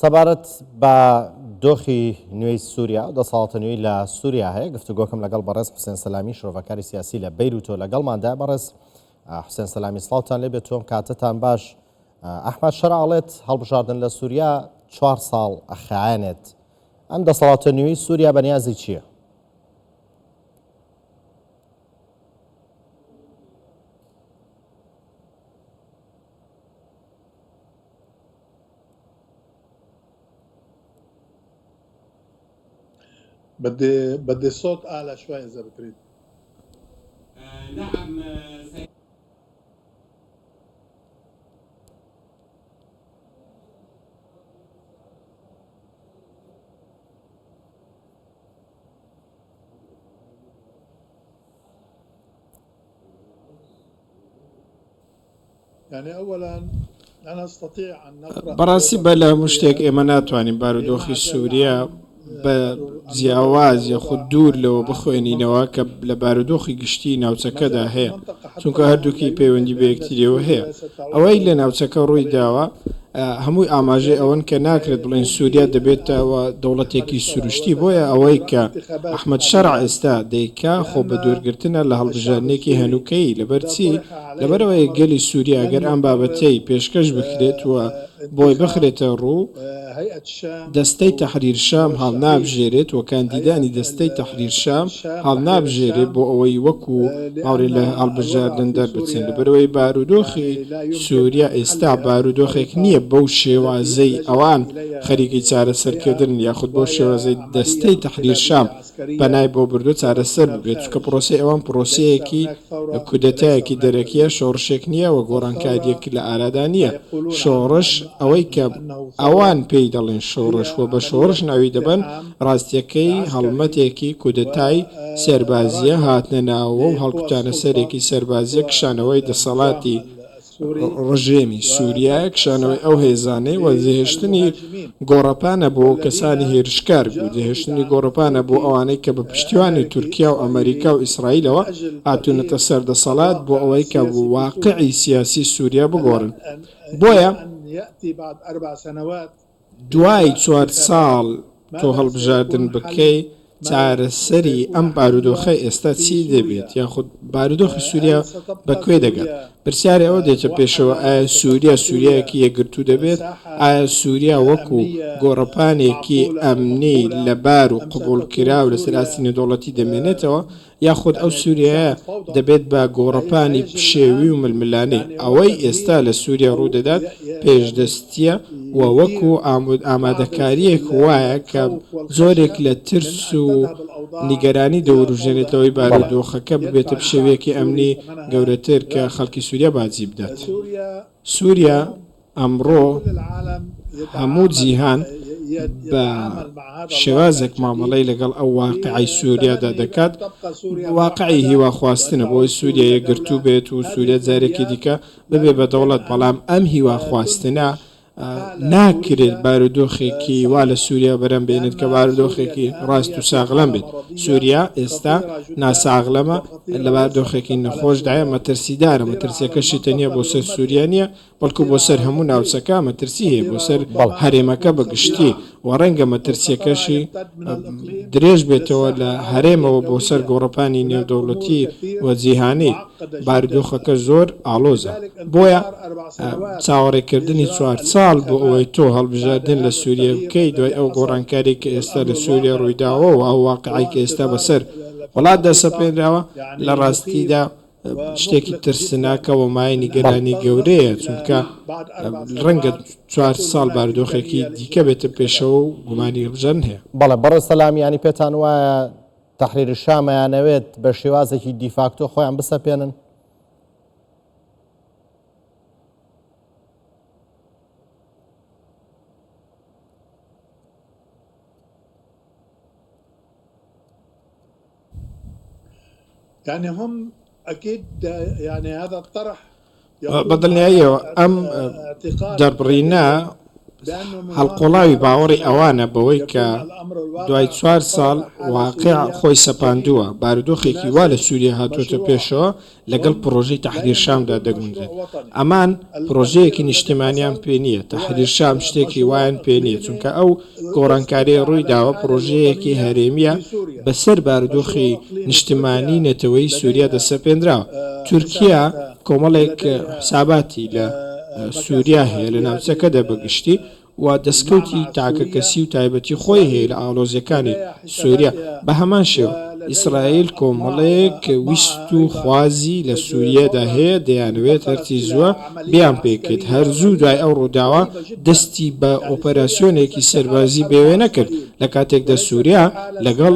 سەبارەت بە دۆخی نوێی سووریا و دەسەڵاتە نوێی لە سووریا هەیە گفتوگۆکەم لەگەڵ بەڕێز حوسێن سەلامی شرۆڤەکاری سیاسی لە بەیروتۆ لەگەڵماندا. بەڕێز حوسێن سەلامی سڵاوتان لێبێت، تۆم کاتتان باش. ئەحمەد شەرعەڵێت هەڵبژاردن لە سووریا 4 ساڵ ئەخایەنێت. ئەم دەسەڵاتە نوێی سووریا بەنیازی چییە؟ بدي صوت أعلى شوي إذا بتريد. نعم يعني أولا أنا أستطيع أن نقرأ بەڕاستی بە لە مشتێک ئێمە ناتوانین بارودۆخی سووریا بە جیاواز یاخود دوور لەوە بخوێنینەوە کە لە بارودۆخی گشتی ناوچەکەدا هەیە، چونکە هەردووکی پەیوەندی بە یەکتریەوە هەیە. ئەوەی لە ناوچەکە ڕووی داوە هەمووی ئاماژەی ئەوەن کە ناکرێت بڵێن سووریا دەبێتەوە دەوڵەتێکی سروشتی، بۆیە ئەوەی کە ئەحمەد شەرع ئێستا دەیکا خۆ بە دوورگرتنە لە هەڵبژاردنێکی هەنووکەی. لەبەرچی لەبەرەوەی گەلی سووریا ئەگەر ئەم بابەتەی پێشکەش بکرێت و بۆی بخرێتە ڕوو، دەستەی تەحریر شام هەڵ نابژێرێت و کاندیدانی دەستەی تەحریر شام هەڵ نابژێرێت بۆ ئەوەی وەکو هاوڕێ لە هەڵبژاردن دەربچێن. لەبەرەوەی بارودۆخی سووریا ئێستا بارودۆخێک نییە بەو شێوازەی ئەوان خەریکی چارەسەرکردن یاخود بۆ شێوازەی دەستەی تەحریر شام بەنای بۆ بردو چارەسەر ببێت، چونکە پرۆسی ئەوان پرۆسەیەکی کودەتایەکی دەرەکیە، شۆڕشێک نییە و گۆڕانکاریەک لە ئارادا نییە. شۆڕش ئەوەی کە ئەوان پێی دەڵێن شۆڕش و بە شۆڕش ناوی دەبن، ڕاستیەکەی هەڵمەتێکی کودەتای سەربازیە هاتنە ناوە و هەڵکوتانە سەرێکی سەربازیە کشانەوەی دەسەڵاتی ڕژێمی سووریا، کشانەوەی ئەو هێزانەی و جێهێشتنی گۆڕەپانە بۆ کەسانی هێرشکار بوو، جێهێشتنی گۆڕەپانە بۆ ئەوانەی کە بە پشتیوانی تورکیا و ئەمریکا و ئیسرائیلەوە هاتوونەتە سەردەسەڵات بۆ ئەوەی کە واقعی سیاسی سووریا بگۆڕن. بۆیە دوای 4 ساڵ تۆ هەڵبژاردن بکەی، چارەسەری ئەم بارودۆخە ئێستا چی دەبێت، یاخود بارودۆخی سووریا بەکوێ دەگات؟ پرسیاری ئەوە دێتە پێشەوە، ئایا سووریا سووریایەکی یەکگرتوو دەبێت؟ ئایا سووریا وەکو گۆڕەپانێکی ئەمنی لەبار و قبولکرا و لەسەر ئاستی نێودەوڵەتی دەمێنێتەوە، یاخود ئەو سووریایە دەبێت بە گۆڕەپانی پشێوی و ململانێ؟ ئەوەی ئێستا لە سووریا ڕوودەدات پێشدەستیە و وەکو ئامادەکاریەک وایە کە زۆرێک لە ترس و نیگەرانی دەوروژێنێتەوەی بارودۆخەکە ببێتە پشێوەیەکی ئەمنی گەورەتر کە خەڵکی سووریا باجی بدات. سووریا ئەمڕۆ هەموو جیهان بە شێوازێک مامەڵەی لەگەڵ ئەو واقعی سووریادا دەکات، واقعی هیواخواستنە بۆی سووریا یەکگرتوو بێت و سووریا جارێکی دیکە ببێ بە دەوڵەت. بەڵام ئەم هیواخواستنە ناکرێت بارودۆخێکی وا لە سووریا بەرەم بێنێت کە بارودۆخێکی ڕاست و ساغڵەم بێت. سووریا ئێستا ناساغڵەمە، لە بارودۆخێکی نەخۆشدایە، مەترسیدارە. مەترسیەکەشی تەنیا بۆ سەر سووریا نییە، بەڵکو بۆ سەر هەموو ناوچەکە مەترسی هەیە، بۆ سەر هەرێمەکە بەگشتی و ڕەنگە مەترسیەکەشی درێژ بێتەوە لە هەرێمەوە بۆ سەر گۆڕەپانی نێودەوڵەتی و جیهانی. بارودۆخەکە زۆر ئاڵۆزە، بۆیە چاوەڕێکردنی 4 ساڵ بۆ ئەوەی تۆ هەڵبژاردن لە سووریا بکەی دوای ئەو گۆڕانکاری کە ئێستا لە سووریا ڕوویداوە و ئەو واقعی کە ئێستا بەسەر وڵاتدا سەپێنراوە، لە ڕاستیدا شتێکی ترسناکە و مای نیگەرانی گەورەیە، چونکە ڕەنگە 4 ساڵ بارودۆخێکی دیکە بێتە پێشەوە و گومانی هەڵبژاردن هەیە. بەڵێ بەڕێز سەلامیانی پێتان وایە تەحریر شامەیانەوێت بە شێوازێکی دیفاکتۆ خۆیان بسەپێنن؟ يعني هم أكيد يعني هذا الطرح بەدڵنیاییەوە ئەم دەربڕینە هەڵقۆڵاوی باوەڕی ئەوانە بەوەی کە دوای 4 ساڵ واقع خۆی سەپاندووە بارودۆخێکی وا لە سووریا هاتوۆتە پێشەوە لەگەڵ پرۆژەی تەحریر شامدا دەگونجێت ئەمان پرۆژەیەکی نیشتیمانیان پێ نییە تەحریر شام شتێکی وایان پێ نییە چونکە ئەو گۆڕانکاریە ڕووی داوە پرۆژەیەکی هەرێمیە بەسەر بارودۆخی نیشتیمانی نەتەوەی سووریا دەسەپێنراوە تورکیا کۆمەڵێک حساباتی لە سووریا هەیە لە ناوچەکەدا بەگشتی و دەستکەوتی تاکەکەسی و تایبەتی خۆی هەیە لە ئاڵۆزیەکانی سووریا بە هەمان شێوە ئیسرائیل کۆمەڵەیەک ویست و خوازی لە سووریەدا هەیە دەیانوێت هەرتی زووە بیان پێکرد هەرزوو دوای ئەو ڕووداوە دەستی بە ئۆپەراسیۆنێکی سەربازی بێوێ نەکرد لە کاتێکدا سووریا لەگەڵ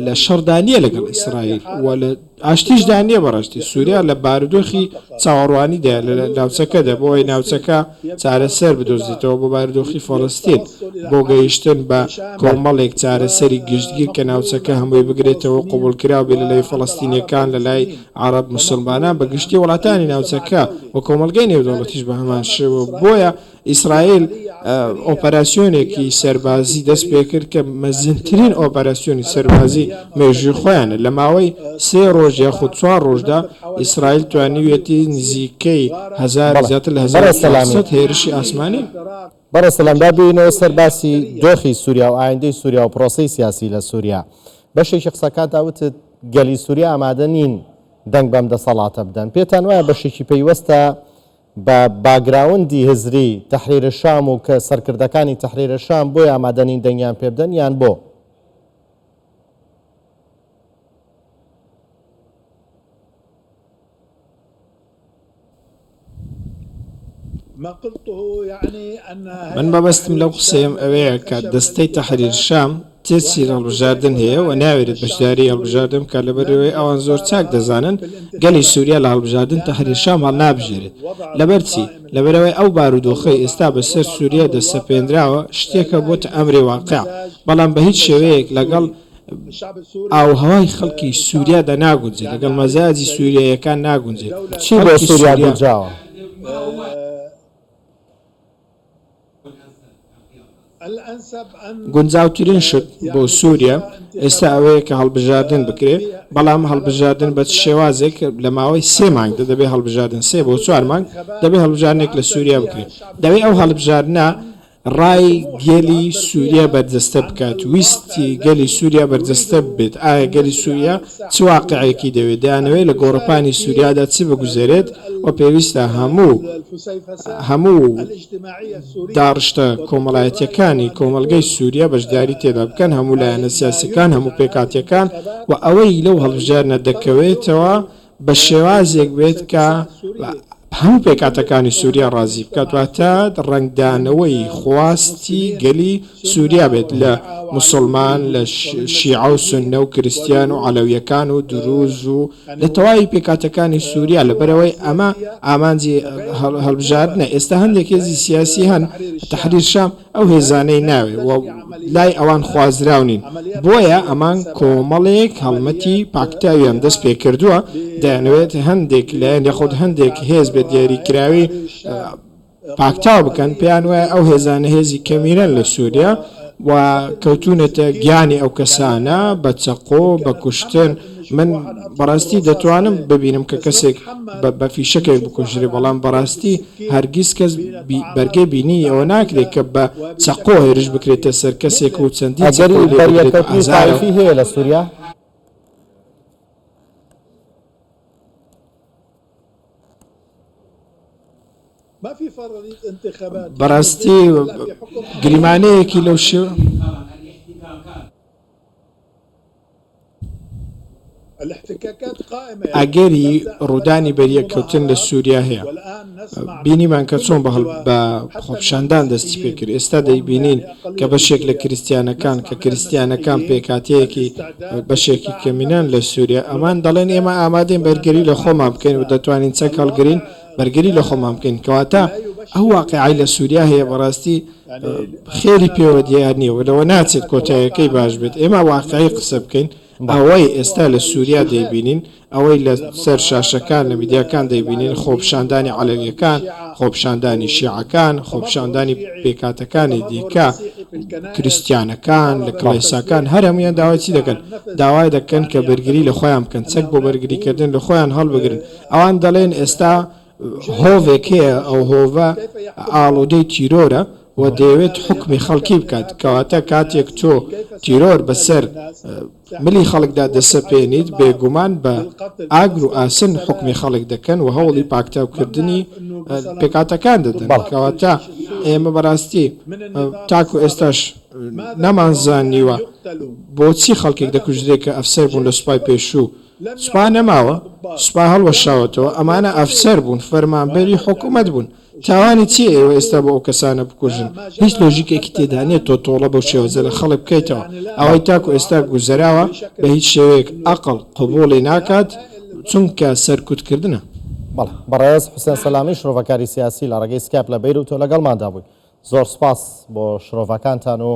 لە شەڕدانیە لەگەڵ ئیسرائیل و لە ئاشتیش دانیە بەڕاستی سووریا لە بارودۆخی چاوەڕوانیدا لە ناوچەکەدا بۆی ناوچەکە چارەسەر بدۆزێتەوە بۆ بارودۆخی فەڵەستین بۆ گەیشتن بە کۆمەڵێک چارەسەری گشتگیر کە ناوچەکە هەمووی بگرێتەوە قوبولکراو بێ لە لای فەڵەستینیەکان لە لای عەرەب موسڵمانان بە گشتی وڵاتانی ناوچەکە و کۆمەلگەی نێودەوڵەتیش بە هەمان شێوە بۆیە ئیسرائیل ئۆپەراسیۆنێکی سەربازی دەست پێ کرد کە مەزنترین ئۆپەراسیۆنی سەربازی مێژووی خۆیانە لە ماوەی 3 ڕۆژ یاخود 4 ڕۆژدا ئیسرائیل توانیوێتی نزیکەی 1000 زیاتر لە 1400 هێرشی ئاسمانی بەڕێستەلامدا بینەوە سەرباسی دۆخی سووریا و ئایندەی سووریا و پرۆسەی سیاسی لە سووریا بەشێکی قسەکات داوتت گەلی سووریا ئامادە نین دەنگ بەم دەسەڵاتە بدەن پێتان وایە بەشێکی پەیوەستە بە باگراوندی هزری تەحریرە شام و کە سەرکردەکانی تەحریرە شام بۆی ئامادە نین دەنگیان پێ بدەن یان بۆ من بەبەستم لەو قسەیەم ئەوەیە کە دەستەی تەحریر شام تێچی هەڵبژاردن هەیە و ناوێت بەشداری هەڵبژاردن کە لەبەرەوەی ئەوان زۆر چاک دەزانن گەلی سووریا لە هەڵبژاردن تەحریر شام هەڵ نابژێرێت لەبەرچی لەبەرەوەی ئەو بارودۆخەی ئێستا بەسەر سووریا دەسەپێنراوە شتێکە بۆتە ئەمری واقع بەڵام بە هیچ شێوەیەک لەگەڵ ئاوهەوای خەڵکی سووریادا ناگونجێت لەگەڵ مەزاجی سووریایەکان ناگونجێت چی بۆ سووریا گونجاوە گونجاوترین شت بۆ سووریا ئێستا ئەوەیە کە هەڵبژاردن بکرێت بەڵام هەڵبژاردن بە شێوازێک لە ماوەی 3 مانگدا دەبێت هەڵبژاردن 3 بۆ 4 مانگ دەبێت هەڵبژاردنێک لە سووریا بکرێت دەبێت ئەو هەڵبژاردنە ڕای گەلی سووریا بەردەستە بکات ویستی گەلی سووریا بەردەستە بێت ئایا گەلی سووریا چ واقعەیەکی دەوێت دەیانەوێت لە گۆڕەپانی سووریادا چی بگوزارێت و پێویستە هەموو داڕشتە کۆمەڵایەتیەکانی کۆمەلگەی سووریا بەشداری تێدا بکەن هەموو لایەنە سیاسیەکان هەموو پێکاتیەکان و ئەوەی لەو هەڵبژاردنە دەکەوێتەوە بە شێوازێک بێت کە هەموو پێکاتەکانی سووریا ڕازی بکات واتە ڕنگدانەوەی خواستی گەلی سووریا بێت لە موسڵمان لە شیعە و سوننە و کریستیان و عەلەویەکان و دروز و لە تەواوی پێکاتەکانی سووریا لەبەرەوەی ئەمە ئامانجی هەڵبژاردنە ئێستا هەندێک هێزی سیاسی هەن تەحریر شام ئەو هێزانەی ناوێ و لای ئەوان خوازراونین بۆیە ئەمان کۆمەڵێک هەڵمەتی پاکتاویان دەست پێ کردووە دەیانەوێت هەندێک لایەن یاخود هەندێک هێز بە دیاریکراوی پاکتاو بکەن پێیان وایە ئەو هێزانە هێزی کەمینەن لە سووریا و کەوتونەتە گیانی ئەو کەسانە بە چەقۆ بە کوشتن من بەڕاستی دەتوانم ببینم کە کەسێک بە فیشەکێک بکوژێ بەڵام بەڕاستی هەرگیز کەس بەرگەی بینی ئەوە ناکرێت کە بە چەقۆ هێرش بکرێتە سەر کەسێک و چەندی تاریفی هەیە لە سووریا بەڕاستی گریمانەیەکی لەو شێوە ئەگەری ڕوودانی بەریەکەوتن لە سووریا هەیە بینیمان کە چۆن بە خۆپشاندان دەستی پێکرد ئێستا دەیبینین کە بەشێک لە کریستیانەکان کە کریستیانەکان پێکاتەیەکی بەشێکی کەمینان لە سووریا ئەمان دەڵێن ئێمە ئامادەین بەرگەری لە خۆمان بکەین و دەتوانین چەند هەڵگرین بەرگەری لە خۆمان بکەین کەواتە ئەو واقعی لە سووریا هەیە بەڕاستی خێری پێوە دیار نییە و لەوە ناچێت کۆتاییەکەی باش بێت ئێمە واقعی قسە بکەین ئەوەی ئێستا لە سووریا دەیبینین ئەوەی لە سەر شاشەکان لە میدیاکان دەیبینین خۆپشاندانی عەلەویەکان خۆپشاندانی شیعەکان خۆپشاندانی پێکاتەکانی دیکە کریسیانەکان لە کڵێساکان هەر هەمویان داوای چی دەکەن داوای دەکەن کە بەرگری لە خۆیان بکەن چەک بۆ بەرگریکردن لە خۆیان هەڵبگرن ئەوان دەڵێن ئێستا هۆڤێک هەیە ئەو هۆڤە ئاڵۆدەی تیرۆرە و دەیەوێت حکمی خەڵکی بکات کەواتە کاتێک تۆ تیرۆر بەسەر ملی خەڵکدا دەسەپێنیت بێگومان بە ئاگر و ئاسن حکمی خەڵک دەکەن و هەوڵی پاکتاوکردنی پێکاتەکان دەدەن کەواتە ئێمە بەڕاستی تاکو ئێستاش نەمانزانیوە بۆچی خەڵکێک دەکوژرێت کە ئەفسەر بوون لە سوپای پێشوو سوپا نەماوە سوپا هەڵوەشاوەتەوە ئەمانە ئەفسەر بوون فەرمانبەری حکوومەت بوون تاوانی چی ئێوە ئێستا بۆ ئەو کەسانە بکوژن هیچ لۆژیکێکی تێدانێت تۆ تۆڵە بەو شێوەزە لە خەڵک بکەیتەوە ئەوەی تاکو ئێستا گوزەراوە بە هیچ شێوەیەک ئەقڵ قبوڵی ناکات چونکە سەرکوتکردنە بەڕێز حوسێن سەلامی شرۆڤەکاری سیاسی لە ڕێگەی سکایپ لە بەیروتۆ لەگەڵماندا بووی زۆر سپاس بۆ شرۆڤەکانتان و